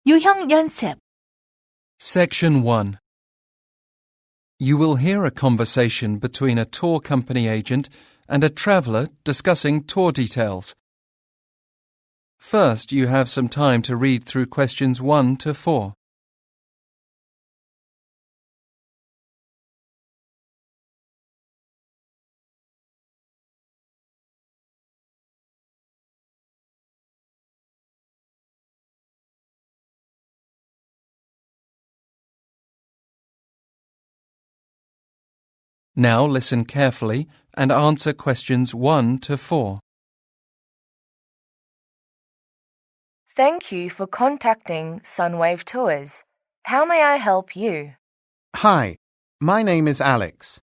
유형 연습. Section 1. You will hear a conversation between a tour company agent and a traveller discussing tour details. First, you have some time to read through questions 1 to 4. Now listen carefully and answer questions 1 to 4. Thank you for contacting Sunwave Tours. How may I help you? Hi, my name is Alex.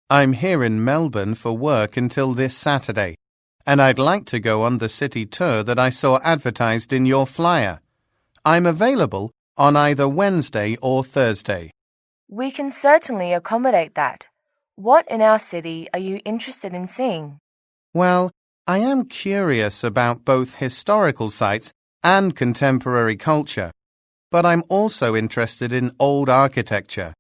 I'm here in Melbourne for work until this Saturday, and I'd like to go on the city tour that I saw advertised in your flyer. I'm available on either Wednesday or Thursday. We can certainly accommodate that. What in our city are you interested in seeing? Well, I am curious about both historical sites and contemporary culture, but I'm also interested in old architecture.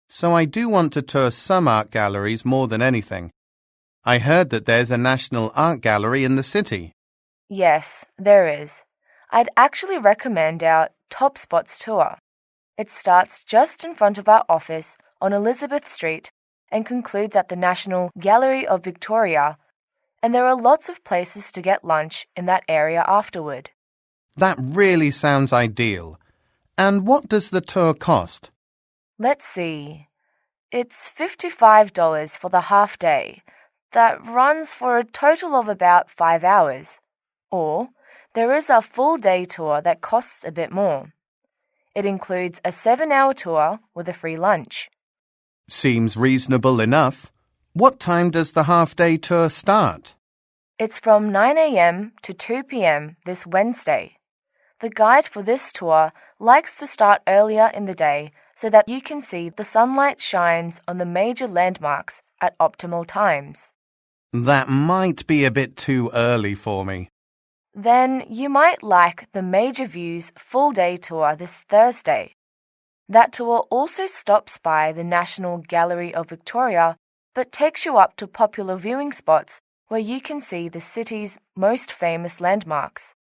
So I do want to tour some art galleries more than anything. I heard that there's a national art gallery in the city. Yes, there is. I'd actually recommend our Top Spots tour. It starts just in front of our office on Elizabeth Street and concludes at the National Gallery of Victoria, and there are lots of places to get lunch in that area afterward. That really sounds ideal. And what does the tour cost? Let's see. It's $55 for the half day. That runs for a total of about 5 hours. Or there is a full day tour that costs a bit more. It includes a 7-hour tour with a free lunch. Seems reasonable enough. What time does the half-day tour start? It's from 9 a.m. to 2 p.m. this Wednesday. The guide for this tour likes to start earlier in the day so that you can see the sunlight shines on the major landmarks at optimal times. That might be a bit too early for me. Then you might like the Major Views full-day tour this Thursday. That tour also stops by the National Gallery of Victoria but takes you up to popular viewing spots where you can see the city's most famous landmarks.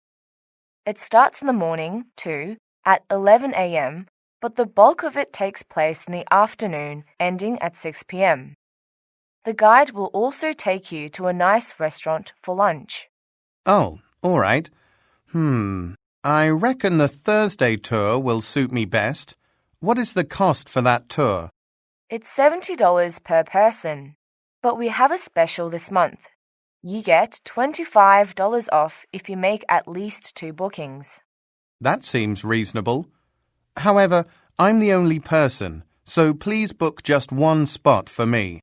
It starts in the morning, too, at 11 a.m., but the bulk of it takes place in the afternoon, ending at 6 p.m. The guide will also take you to a nice restaurant for lunch. Oh, all right. I reckon the Thursday tour will suit me best. What is the cost for that tour? It's $70 per person, but we have a special this month. You get $25 off if you make at least 2 bookings. That seems reasonable. However, I'm the only person, so please book just one spot for me.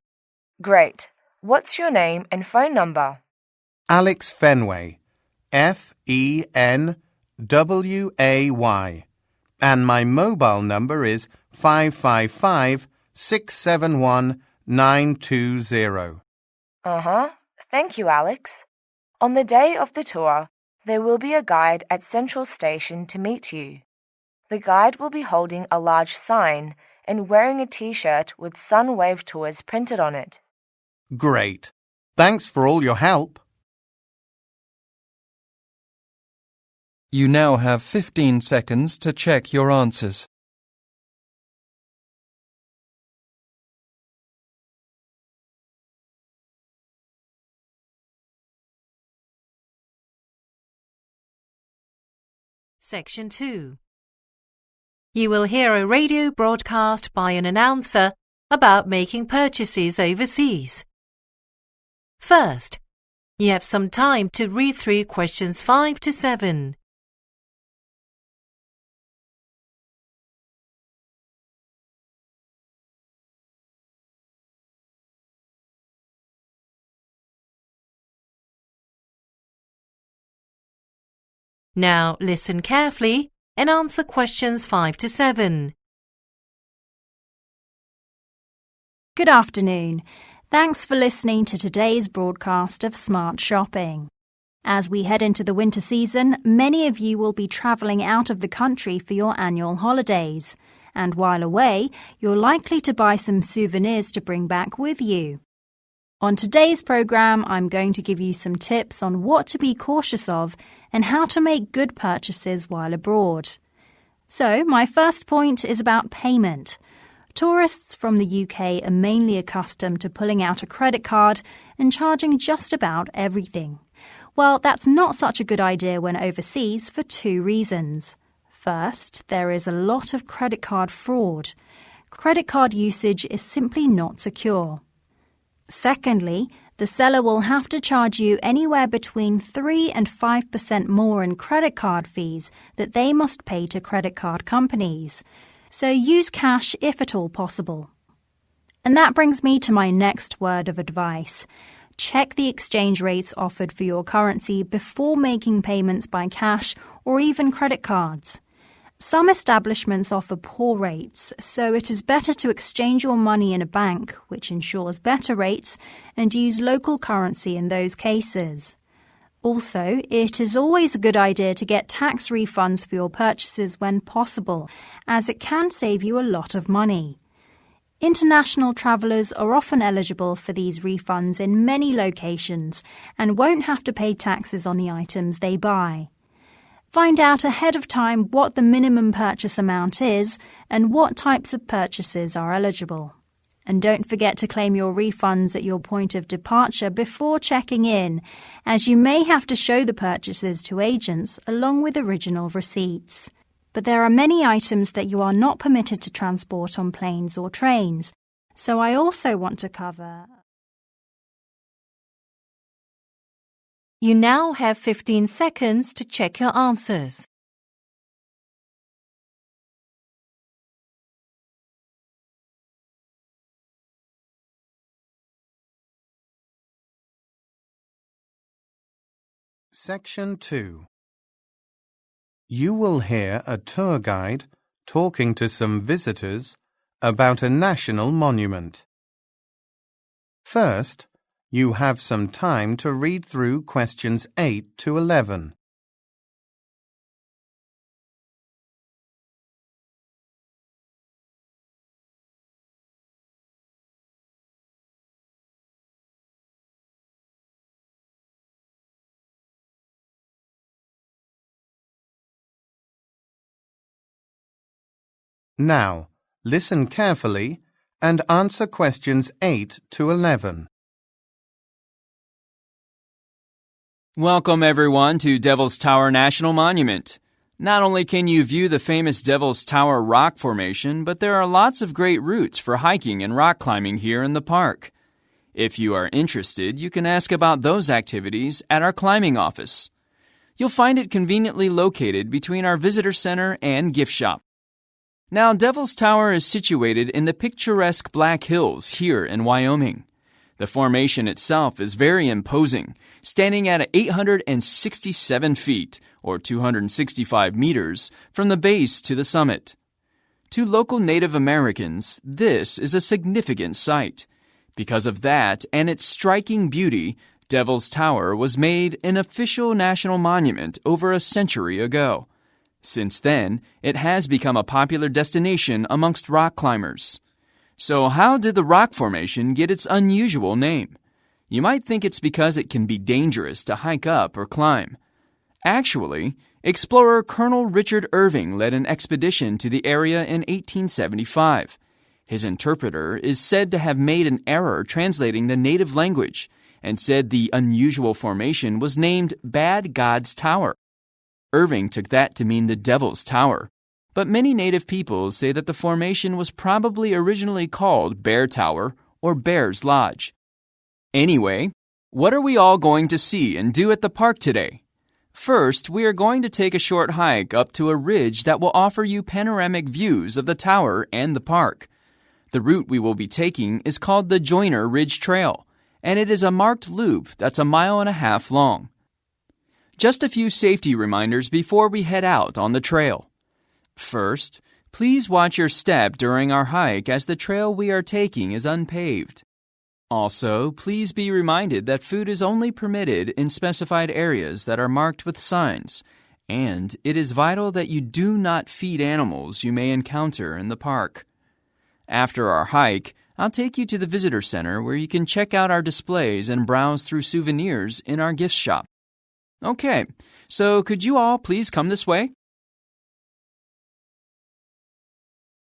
Great. What's your name and phone number? Alex Fenway. Fenway. And my mobile number is 555-671-920. Thank you, Alex. On the day of the tour, there will be a guide at Central Station to meet you. The guide will be holding a large sign and wearing a T-shirt with Sunwave Tours printed on it. Great. Thanks for all your help. You now have 15 seconds to check your answers. Section 2. You will hear a radio broadcast by an announcer about making purchases overseas. First, you have some time to read through questions 5 to 7. Now listen carefully and answer questions 5 to 7. Good afternoon. Thanks for listening to today's broadcast of Smart Shopping. As we head into the winter season, many of you will be travelling out of the country for your annual holidays. And while away, you're likely to buy some souvenirs to bring back with you. On today's programme, I'm going to give you some tips on what to be cautious of and how to make good purchases while abroad. So, my first point is about payment. Tourists from the UK are mainly accustomed to pulling out a credit card and charging just about everything. Well, that's not such a good idea when overseas for two reasons. First, there is a lot of credit card fraud. Credit card usage is simply not secure. Secondly, the seller will have to charge you anywhere between 3 and 5% more in credit card fees that they must pay to credit card companies. So use cash if at all possible. And that brings me to my next word of advice. Check the exchange rates offered for your currency before making payments by cash or even credit cards. Some establishments offer poor rates, so it is better to exchange your money in a bank, which ensures better rates, and use local currency in those cases. Also, it is always a good idea to get tax refunds for your purchases when possible, as it can save you a lot of money. International travellers are often eligible for these refunds in many locations and won't have to pay taxes on the items they buy. Find out ahead of time what the minimum purchase amount is and what types of purchases are eligible. And don't forget to claim your refunds at your point of departure before checking in, as you may have to show the purchases to agents along with original receipts. But there are many items that you are not permitted to transport on planes or trains, so I also want to cover. You now have 15 seconds to check your answers. Section 2. You will hear a tour guide talking to some visitors about a national monument. First, you have some time to read through questions 8 to 11. Now, listen carefully and answer questions 8 to 11. Welcome everyone to Devil's Tower National Monument. Not only can you view the famous Devil's Tower rock formation, but there are lots of great routes for hiking and rock climbing here in the park. If you are interested, you can ask about those activities at our climbing office. You'll find it conveniently located between our visitor center and gift shop. Now, Devil's Tower is situated in the picturesque Black Hills here in Wyoming. The formation itself is very imposing, standing at 867 feet, or 265 meters, from the base to the summit. To local Native Americans, this is a significant site. Because of that and its striking beauty, Devil's Tower was made an official national monument over a century ago. Since then, it has become a popular destination amongst rock climbers. So how did the rock formation get its unusual name? You might think it's because it can be dangerous to hike up or climb. Actually, explorer Colonel Richard Irving led an expedition to the area in 1875. His interpreter is said to have made an error translating the native language and said the unusual formation was named Bad God's Tower. Irving took that to mean the Devil's Tower, but many native people say that the formation was probably originally called Bear Tower or Bear's Lodge. Anyway, what are we all going to see and do at the park today? First, we are going to take a short hike up to a ridge that will offer you panoramic views of the tower and the park. The route we will be taking is called the Joyner Ridge Trail, and it is a marked loop that's 1.5 miles long. Just a few safety reminders before we head out on the trail. First, please watch your step during our hike as the trail we are taking is unpaved. Also, please be reminded that food is only permitted in specified areas that are marked with signs, and it is vital that you do not feed animals you may encounter in the park. After our hike, I'll take you to the visitor center where you can check out our displays and browse through souvenirs in our gift shop. Okay, so could you all please come this way?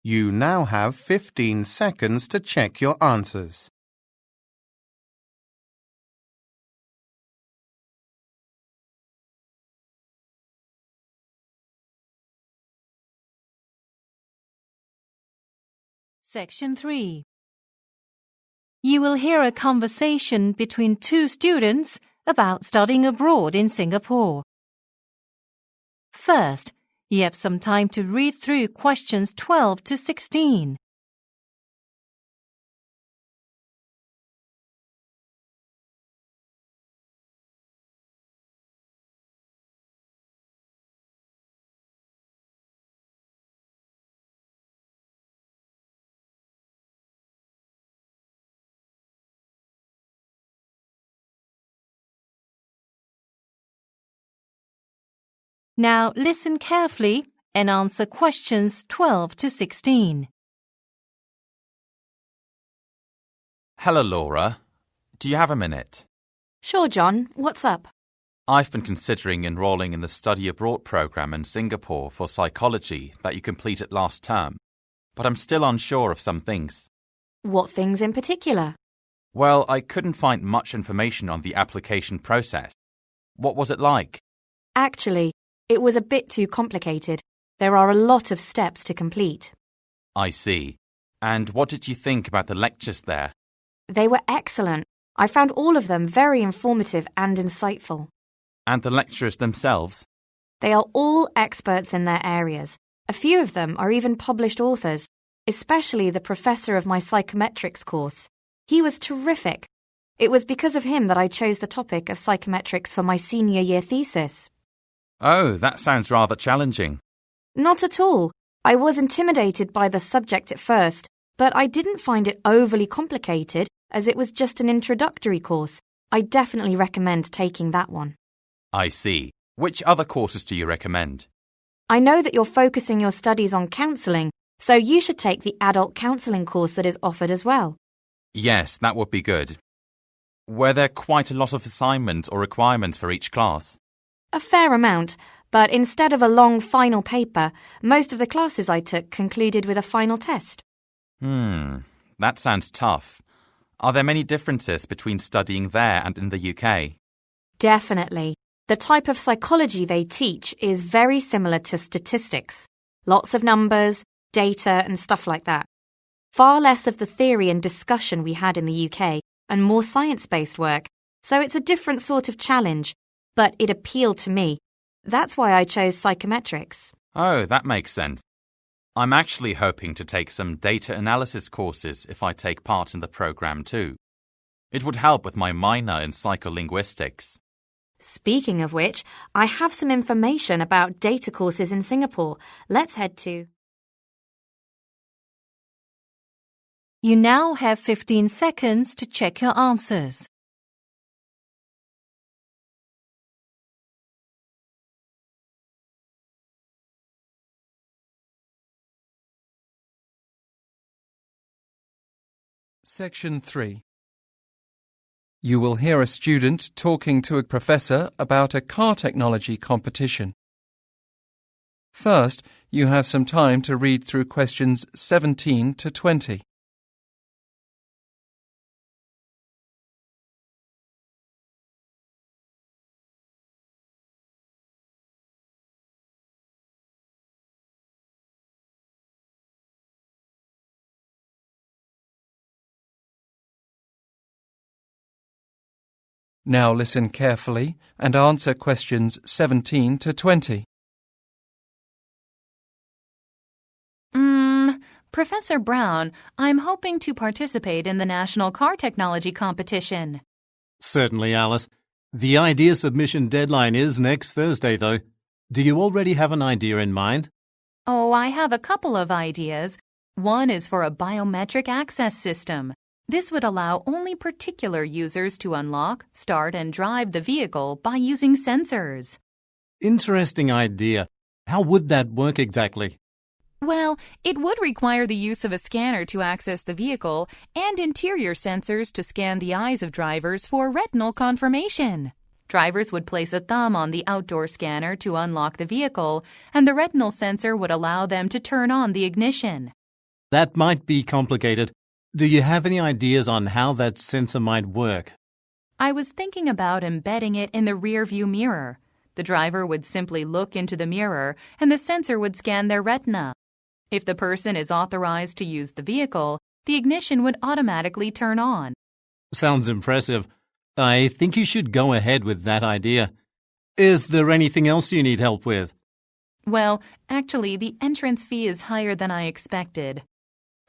You now have 15 seconds to check your answers. Section 3. You will hear a conversation between two students about studying abroad in Singapore. First, you have some time to read through questions 12 to 16. Now listen carefully and answer questions 12 to 16. Hello, Laura. Do you have a minute? Sure, John. What's up? I've been considering enrolling in the study abroad program in Singapore for psychology that you completed last term, but I'm still unsure of some things. What things in particular? Well, I couldn't find much information on the application process. What was it like? Actually, it was a bit too complicated. There are a lot of steps to complete. I see. And what did you think about the lectures there? They were excellent. I found all of them very informative and insightful. And the lecturers themselves? They are all experts in their areas. A few of them are even published authors, especially the professor of my psychometrics course. He was terrific. It was because of him that I chose the topic of psychometrics for my senior year thesis. Oh, that sounds rather challenging. Not at all. I was intimidated by the subject at first, but I didn't find it overly complicated as it was just an introductory course. I definitely recommend taking that one. I see. Which other courses do you recommend? I know that you're focusing your studies on counselling, so you should take the adult counselling course that is offered as well. Yes, that would be good. Were there quite a lot of assignments or requirements for each class? A fair amount, but instead of a long final paper, most of the classes I took concluded with a final test. That sounds tough. Are there many differences between studying there and in the UK? Definitely. The type of psychology they teach is very similar to statistics. Lots of numbers, data and stuff like that. Far less of the theory and discussion we had in the UK and more science-based work, so it's a different sort of challenge, but it appealed to me. That's why I chose psychometrics. Oh, that makes sense. I'm actually hoping to take some data analysis courses if I take part in the program too. It would help with my minor in psycholinguistics. Speaking of which, I have some information about data courses in Singapore. Let's head to... You now have 15 seconds to check your answers. Section 3. You will hear a student talking to a professor about a car technology competition. First, you have some time to read through questions 17 to 20. Now listen carefully and answer questions 17 to 20. Professor Brown, I'm hoping to participate in the National Car Technology Competition. Certainly, Alice. The idea submission deadline is next Thursday, though. Do you already have an idea in mind? Oh, I have a couple of ideas. One is for a biometric access system. This would allow only particular users to unlock, start, and drive the vehicle by using sensors. Interesting idea. How would that work exactly? Well, it would require the use of a scanner to access the vehicle and interior sensors to scan the eyes of drivers for retinal confirmation. Drivers would place a thumb on the outdoor scanner to unlock the vehicle, and the retinal sensor would allow them to turn on the ignition. That might be complicated. Do you have any ideas on how that sensor might work? I was thinking about embedding it in the rear-view mirror. The driver would simply look into the mirror, and the sensor would scan their retina. If the person is authorized to use the vehicle, the ignition would automatically turn on. Sounds impressive. I think you should go ahead with that idea. Is there anything else you need help with? Well, actually, the entrance fee is higher than I expected.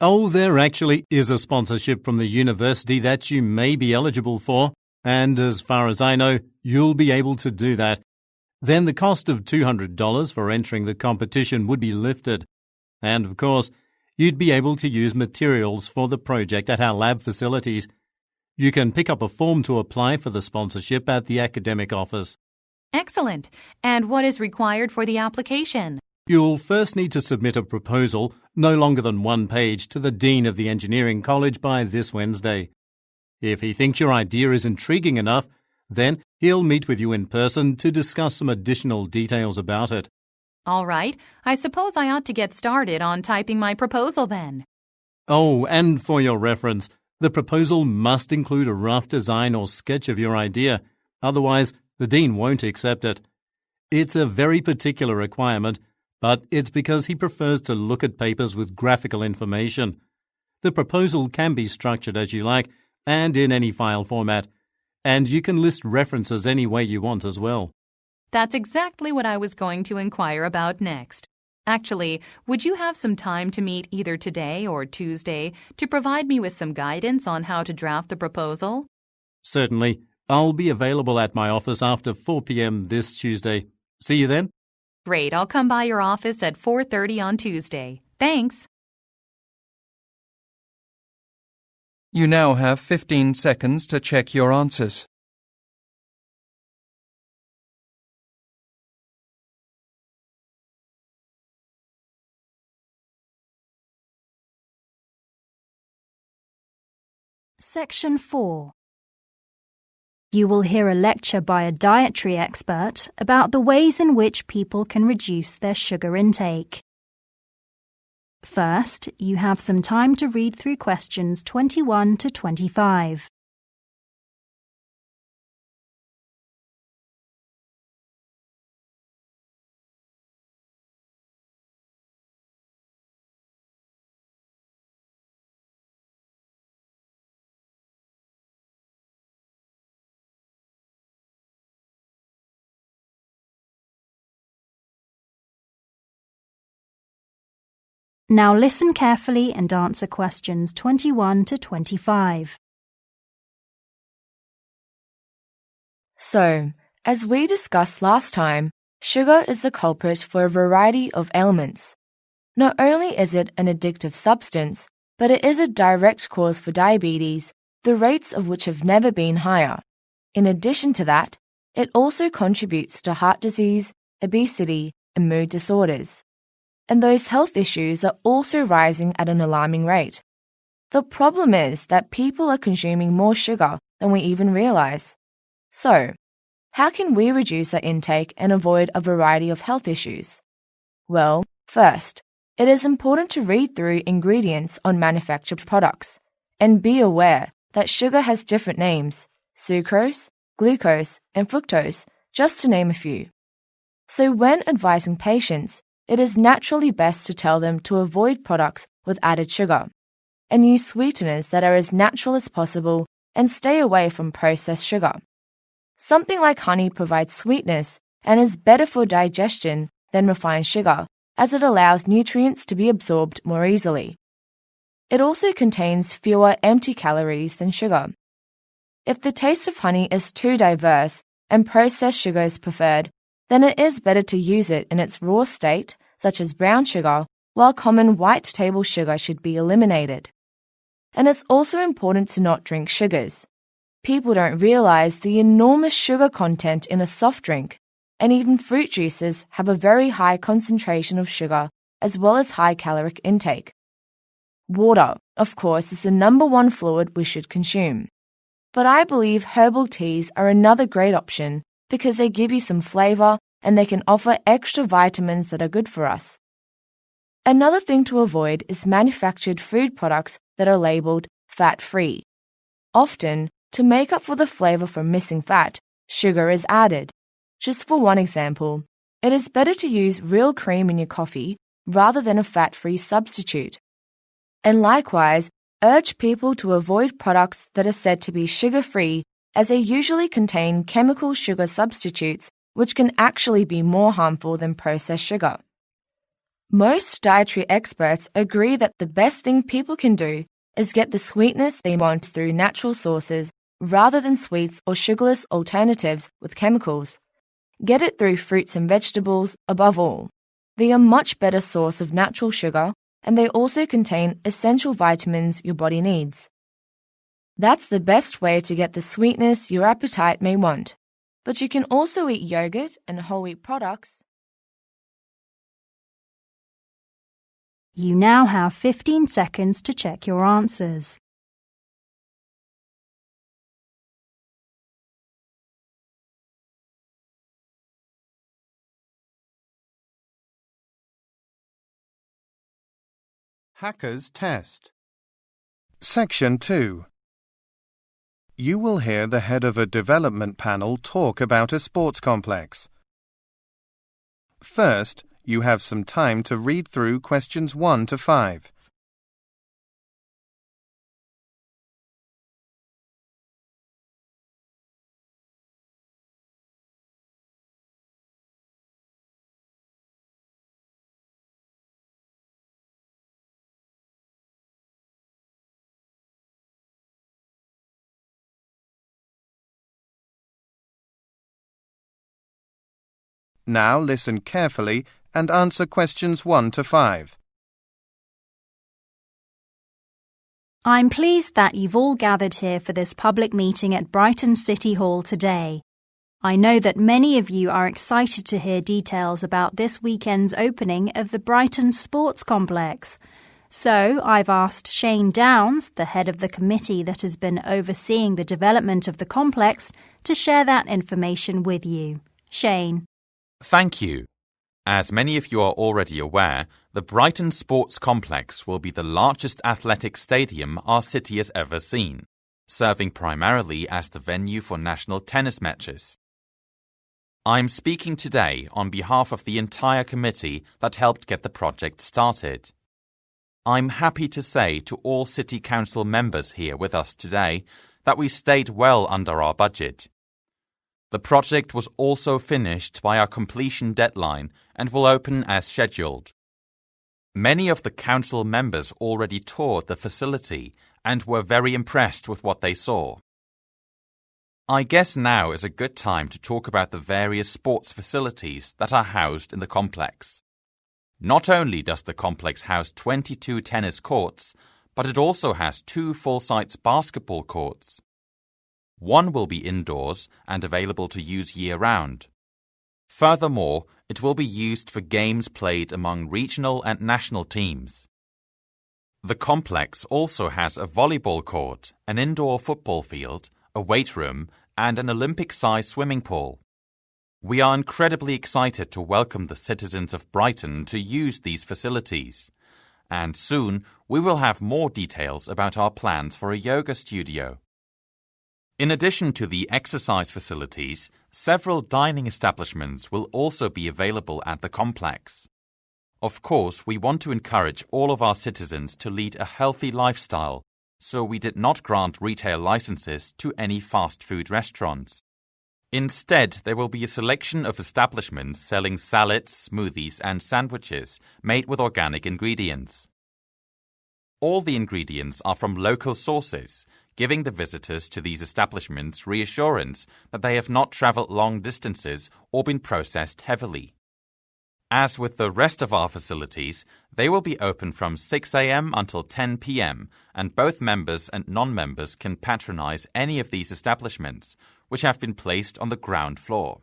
Oh, there actually is a sponsorship from the university that you may be eligible for, and as far as I know, you'll be able to do that. Then the cost of $200 for entering the competition would be lifted. And of course, you'd be able to use materials for the project at our lab facilities. You can pick up a form to apply for the sponsorship at the academic office. Excellent. And what is required for the application? You'll first need to submit a proposal, no longer than 1 page, to the Dean of the Engineering College by this Wednesday. If he thinks your idea is intriguing enough, then he'll meet with you in person to discuss some additional details about it. All right. I suppose I ought to get started on typing my proposal then. Oh, and for your reference, the proposal must include a rough design or sketch of your idea. Otherwise, the Dean won't accept it. It's a very particular requirement, but it's because he prefers to look at papers with graphical information. The proposal can be structured as you like and in any file format, and you can list references any way you want as well. That's exactly what I was going to inquire about next. Actually, would you have some time to meet either today or Tuesday to provide me with some guidance on how to draft the proposal? Certainly. I'll be available at my office after 4 p.m. this Tuesday. See you then? Great. I'll come by your office at 4:30 on Tuesday. Thanks. You now have 15 seconds to check your answers. Section 4. You will hear a lecture by a dietary expert about the ways in which people can reduce their sugar intake. First, you have some time to read through questions 21 to 25. Now listen carefully and answer questions 21 to 25. So, as we discussed last time, sugar is the culprit for a variety of ailments. Not only is it an addictive substance, but it is a direct cause for diabetes, the rates of which have never been higher. In addition to that, it also contributes to heart disease, obesity, and mood disorders. And those health issues are also rising at an alarming rate. The problem is that people are consuming more sugar than we even realize. So, how can we reduce our intake and avoid a variety of health issues? Well, first, it is important to read through ingredients on manufactured products and be aware that sugar has different names: sucrose, glucose, and fructose, just to name a few. So when advising patients, it is naturally best to tell them to avoid products with added sugar and use sweeteners that are as natural as possible and stay away from processed sugar. Something like honey provides sweetness and is better for digestion than refined sugar, as it allows nutrients to be absorbed more easily. It also contains fewer empty calories than sugar. If the taste of honey is too diverse and processed sugar is preferred, then it is better to use it in its raw state, such as brown sugar, while common white table sugar should be eliminated. and it's also important to not drink sugars. People don't realize the enormous sugar content in a soft drink, and even fruit juices have a very high concentration of sugar as well as high caloric intake. Water, of course, is the number one fluid we should consume. But I believe herbal teas are another great option because they give you some flavor and they can offer extra vitamins that are good for us. Another thing to avoid is manufactured food products that are labeled fat-free. Often, to make up for the flavor from missing fat, sugar is added. Just for one example, it is better to use real cream in your coffee rather than a fat-free substitute. And likewise, urge people to avoid products that are said to be sugar-free as they usually contain chemical sugar substitutes which can actually be more harmful than processed sugar. Most dietary experts agree that the best thing people can do is get the sweetness they want through natural sources rather than sweets or sugarless alternatives with chemicals. Get it through fruits and vegetables above all. They are a much better source of natural sugar, and they also contain essential vitamins your body needs. That's the best way to get the sweetness your appetite may want. But you can also eat yogurt and whole wheat products. You now have 15 seconds to check your answers. Hackers Test. Section 2. You will hear the head of a development panel talk about a sports complex. First, you have some time to read through questions 1 to 5. Now listen carefully and answer questions 1 to 5. I'm pleased that you've all gathered here for this public meeting at Brighton City Hall today. I know that many of you are excited to hear details about this weekend's opening of the Brighton Sports Complex. So I've asked Shane Downs, the head of the committee that has been overseeing the development of the complex, to share that information with you. Shane. Thank you. As many of you are already aware, the Brighton Sports Complex will be the largest athletic stadium our city has ever seen, serving primarily as the venue for national tennis matches. I'm speaking today on behalf of the entire committee that helped get the project started. I'm happy to say to all City Council members here with us today that we stayed well under our budget. The project was also finished by our completion deadline and will open as scheduled. Many of the council members already toured the facility and were very impressed with what they saw. I guess now is a good time to talk about the various sports facilities that are housed in the complex. Not only does the complex house 22 tennis courts, but it also has 2 full-size basketball courts. One will be indoors and available to use year-round. Furthermore, it will be used for games played among regional and national teams. The complex also has a volleyball court, an indoor football field, a weight room, and an Olympic-sized swimming pool. We are incredibly excited to welcome the citizens of Brighton to use these facilities. And soon, we will have more details about our plans for a yoga studio. In addition to the exercise facilities, several dining establishments will also be available at the complex. Of course, we want to encourage all of our citizens to lead a healthy lifestyle, so we did not grant retail licenses to any fast food restaurants. Instead, there will be a selection of establishments selling salads, smoothies, and sandwiches made with organic ingredients. All the ingredients are from local sources, giving the visitors to these establishments reassurance that they have not traveled long distances or been processed heavily. As with the rest of our facilities, they will be open from 6 a.m. until 10 p.m., and both members and non-members can patronize any of these establishments, which have been placed on the ground floor.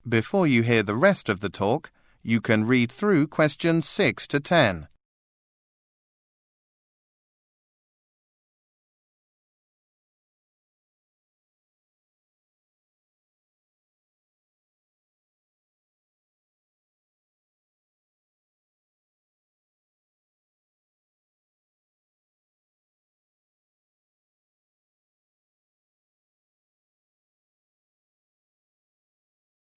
Before you hear the rest of the talk, you can read through questions 6 to 10.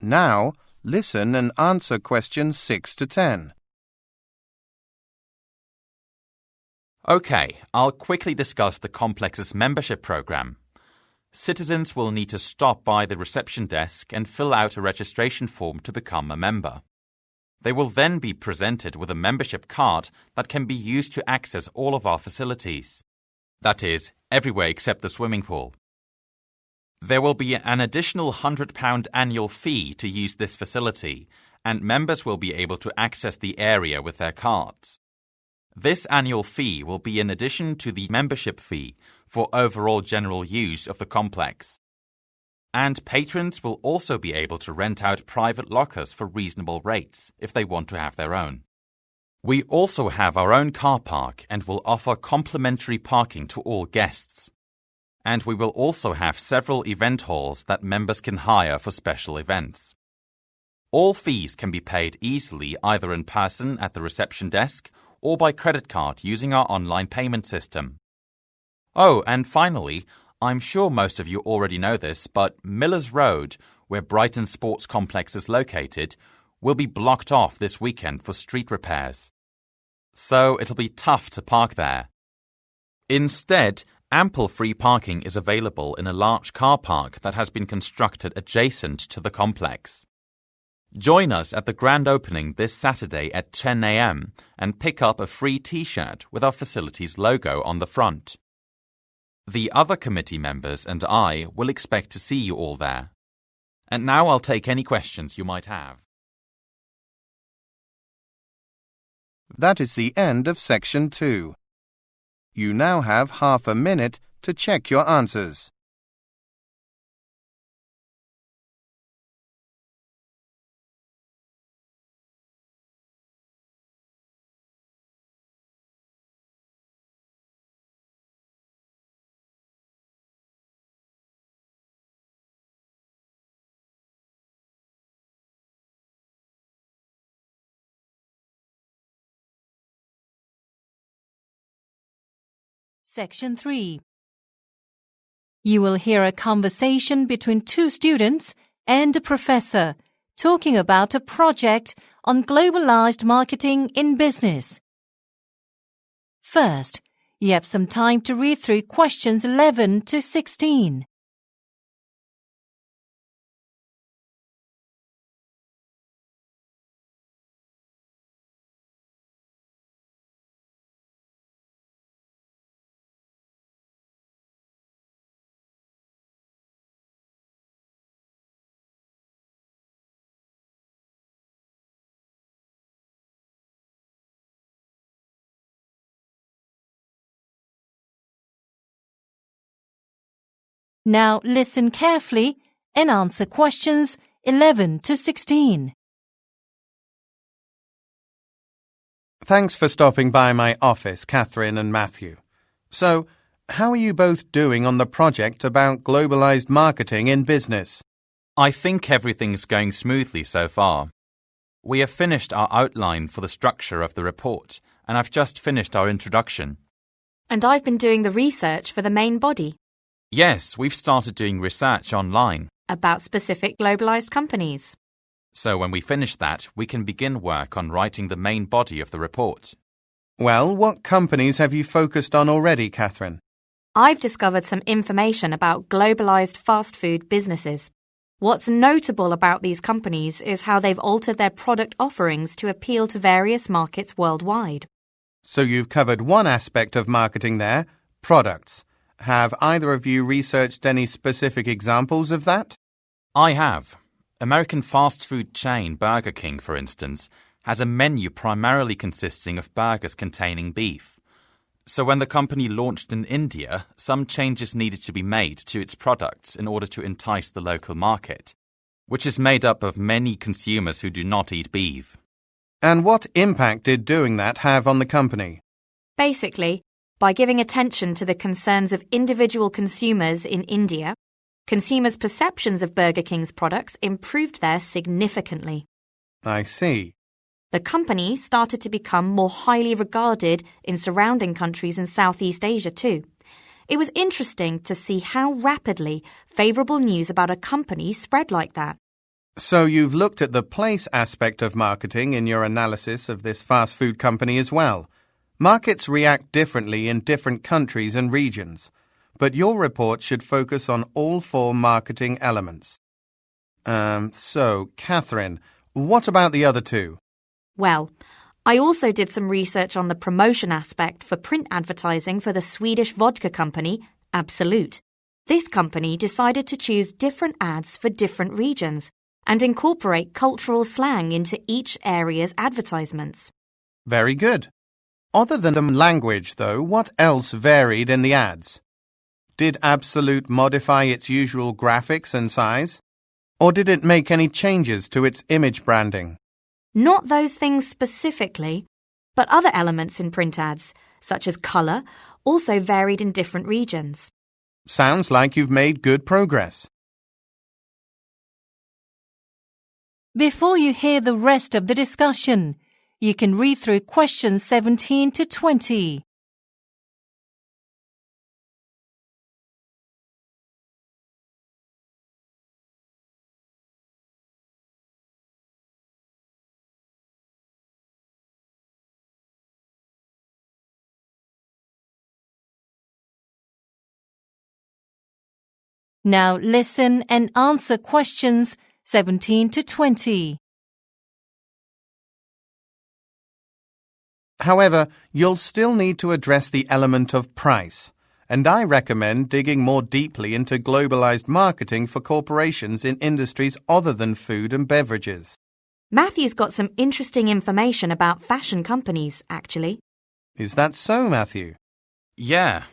Now, listen and answer questions 6 to 10. Okay, I'll quickly discuss the complex's membership program. Citizens will need to stop by the reception desk and fill out a registration form to become a member. They will then be presented with a membership card that can be used to access all of our facilities. That is, everywhere except the swimming pool. There will be an additional £100 annual fee to use this facility, and members will be able to access the area with their cards. This annual fee will be in addition to the membership fee for overall general use of the complex. And patrons will also be able to rent out private lockers for reasonable rates if they want to have their own. We also have our own car park and will offer complimentary parking to all guests. And we will also have several event halls that members can hire for special events. All fees can be paid easily either in person at the reception desk or by credit card using our online payment system. Oh, and finally, I'm sure most of you already know this, but Millers Road, where Brighton Sports Complex is located, will be blocked off this weekend for street repairs. So it'll be tough to park there. Instead, ample free parking is available in a large car park that has been constructed adjacent to the complex. Join us at the grand opening this Saturday at 10 a.m. and pick up a free T-shirt with our facility's logo on the front. The other committee members and I will expect to see you all there. And now I'll take any questions you might have. That is the end of section 2. You now have half a minute to check your answers. Section 3. You will hear a conversation between two students and a professor talking about a project on globalized marketing in business. First, you have some time to read through questions 11 to 16. Now listen carefully and answer questions 11 to 16. Thanks for stopping by my office, Catherine and Matthew. So, how are you both doing on the project about globalized marketing in business? I think everything's going smoothly so far. We have finished our outline for the structure of the report, and I've just finished our introduction. And I've been doing the research for the main body. Yes, we've started doing research online. About specific globalized companies. So when we finish that, we can begin work on writing the main body of the report. Well, what companies have you focused on already, Catherine? I've discovered some information about globalized fast food businesses. What's notable about these companies is how they've altered their product offerings to appeal to various markets worldwide. So you've covered one aspect of marketing there, products. Have either of you researched any specific examples of that? I have. American fast food chain Burger King, for instance, has a menu primarily consisting of burgers containing beef. So when the company launched in India, some changes needed to be made to its products in order to entice the local market, which is made up of many consumers who do not eat beef. And what impact did doing that have on the company? Basically, by giving attention to the concerns of individual consumers in India, consumers' perceptions of Burger King's products improved there significantly. I see. The company started to become more highly regarded in surrounding countries in Southeast Asia too. It was interesting to see how rapidly favourable news about a company spread like that. So you've looked at the place aspect of marketing in your analysis of this fast food company as well. Markets react differently in different countries and regions, but your report should focus on all four marketing elements. So, Catherine, what about the other two? Well, I also did some research on the promotion aspect for print advertising for the Swedish vodka company, Absolut. This company decided to choose different ads for different regions and incorporate cultural slang into each area's advertisements. Very good. Other than the language, though, what else varied in the ads? Did Absolut modify its usual graphics and size? Or did it make any changes to its image branding? Not those things specifically, but other elements in print ads, such as colour, also varied in different regions. Sounds like you've made good progress. Before you hear the rest of the discussion, you can read through questions 17 to 20. Now listen and answer questions 17 to 20. However, you'll still need to address the element of price, and I recommend digging more deeply into globalized marketing for corporations in industries other than food and beverages. Matthew's got some interesting information about fashion companies, actually. Is that so, Matthew? Yeah.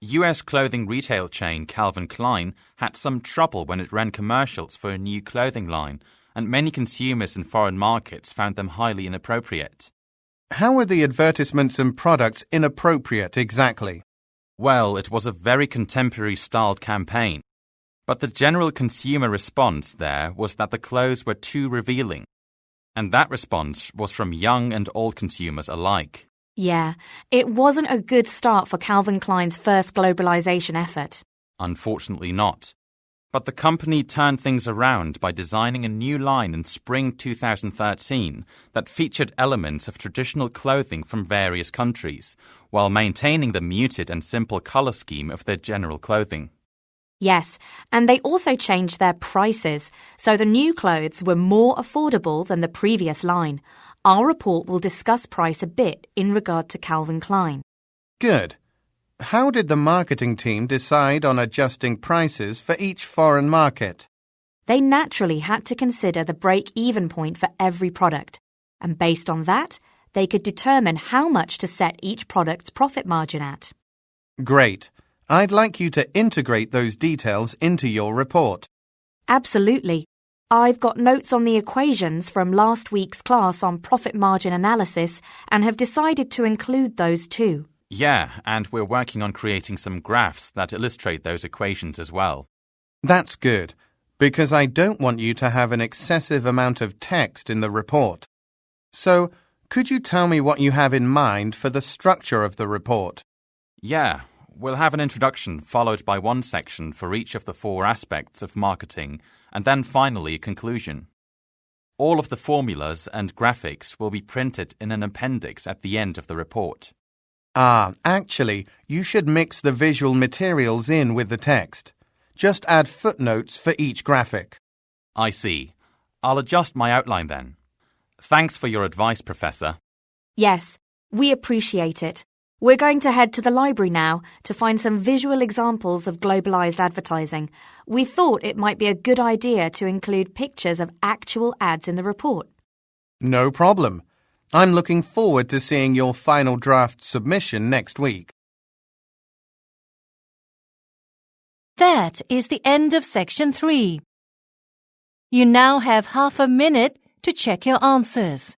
US clothing retail chain Calvin Klein had some trouble when it ran commercials for a new clothing line, and many consumers in foreign markets found them highly inappropriate. How were the advertisements and products inappropriate exactly? Well, it was a very contemporary-styled campaign, but the general consumer response there was that the clothes were too revealing, and that response was from young and old consumers alike. Yeah, it wasn't a good start for Calvin Klein's first globalization effort. Unfortunately not. But the company turned things around by designing a new line in spring 2013 that featured elements of traditional clothing from various countries, while maintaining the muted and simple color scheme of their general clothing. Yes, and they also changed their prices, so the new clothes were more affordable than the previous line. Our report will discuss price a bit in regard to Calvin Klein. Good. How did the marketing team decide on adjusting prices for each foreign market? They naturally had to consider the break-even point for every product, and based on that, they could determine how much to set each product's profit margin at. Great. I'd like you to integrate those details into your report. Absolutely. I've got notes on the equations from last week's class on profit margin analysis and have decided to include those too. Yeah, and we're working on creating some graphs that illustrate those equations as well. That's good, because I don't want you to have an excessive amount of text in the report. So, could you tell me what you have in mind for the structure of the report? Yeah, we'll have an introduction followed by one section for each of the four aspects of marketing, and then finally a conclusion. All of the formulas and graphics will be printed in an appendix at the end of the report. Actually, you should mix the visual materials in with the text. Just add footnotes for each graphic. I see. I'll adjust my outline then. Thanks for your advice, Professor. Yes, we appreciate it. We're going to head to the library now to find some visual examples of globalized advertising. We thought it might be a good idea to include pictures of actual ads in the report. No problem. I'm looking forward to seeing your final draft submission next week. That is the end of Section 3. You now have half a minute to check your answers.